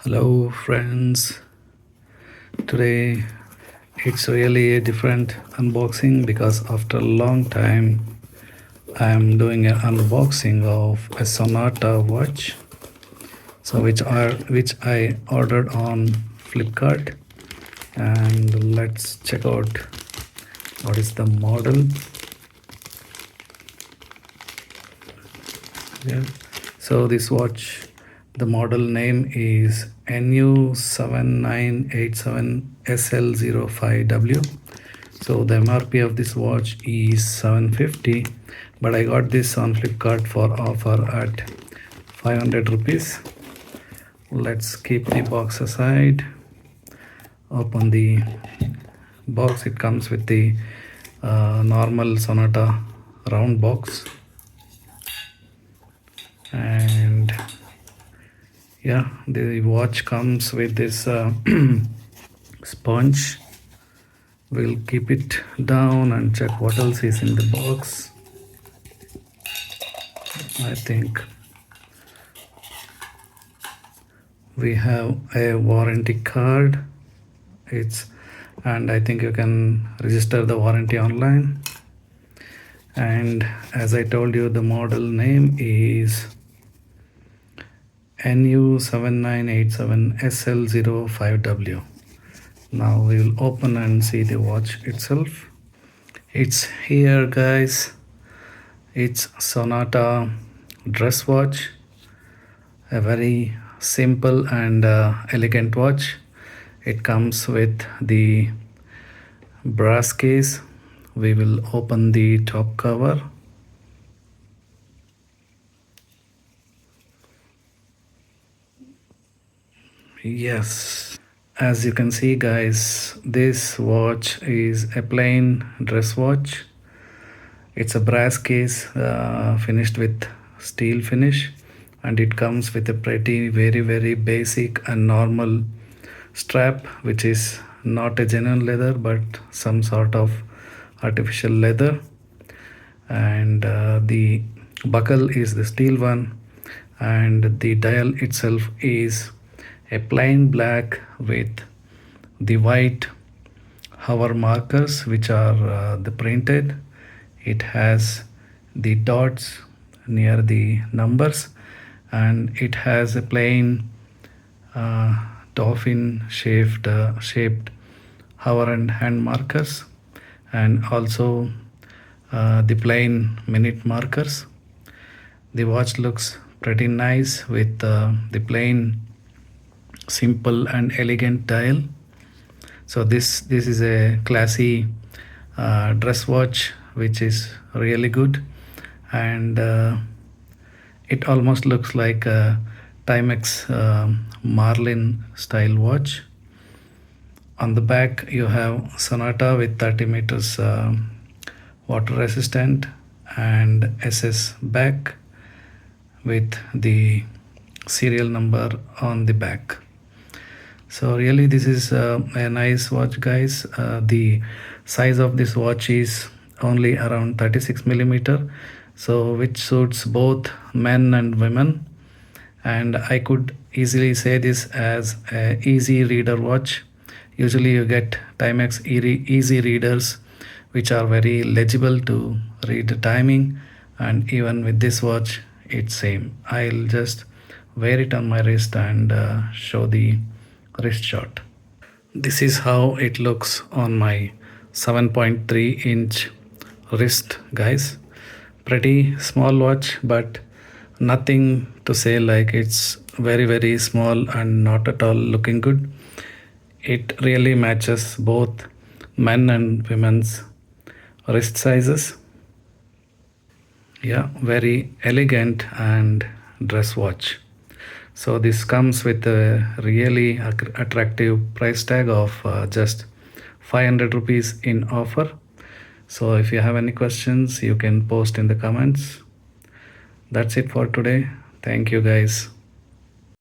Hello, friends. Today it's really a different unboxing because after a long time I am doing an unboxing of a Sonata watch. So which I ordered on Flipkart, and let's check out what is the model. Yeah. So this watch, the model name is NU7987SL05W. So the MRP of this watch is 750, but I got this on Flipkart for offer at 500 rupees. Let's keep the box aside. Open the box. It comes with the normal Sonata round box, and yeah, the watch comes with this sponge. We'll keep it down and check what else is in the box. I think we have a warranty card. And I think you can register the warranty online. And as I told you, the model name is NU7987SL05W. Now we will open and see the watch itself. It's here, guys. It's Sonata dress watch, a very simple and elegant watch. It comes with the brass case. We will open the top cover. Yes, as you can see, guys, this watch is a plain dress watch. It's a brass case finished with steel finish, and it comes with a pretty very basic and normal strap, which is not a genuine leather but some sort of artificial leather. And the buckle is the steel one, and the dial itself is a plain black with the white hover markers, which are the printed. It has the dots near the numbers, and it has a plain dolphin shaped hover and hand markers, and also the plain minute markers. The watch looks pretty nice with the plain simple and elegant dial. So this is a classy dress watch which is really good, and it almost looks like a Timex Marlin style watch. On the back you have Sonata with 30 meters water resistant, and SS back with the serial number on the back. So really this is a nice watch, guys. The size of this watch is only around 36 millimeter, so which suits both men and women. And I could easily say this as a easy reader watch. Usually you get Timex easy readers which are very legible to read the timing, and even with this watch it's same. I'll just wear it on my wrist and show the wrist shot. This is how it looks on my 7.3-inch wrist, guys. Pretty small watch, but nothing to say like it's very small and not at all looking good. It really matches both men and women's wrist sizes. Yeah, very elegant and dress watch. So this comes with a really attractive price tag of just 500 rupees in offer. So if you have any questions, you can post in the comments. That's it for today. Thank you, guys.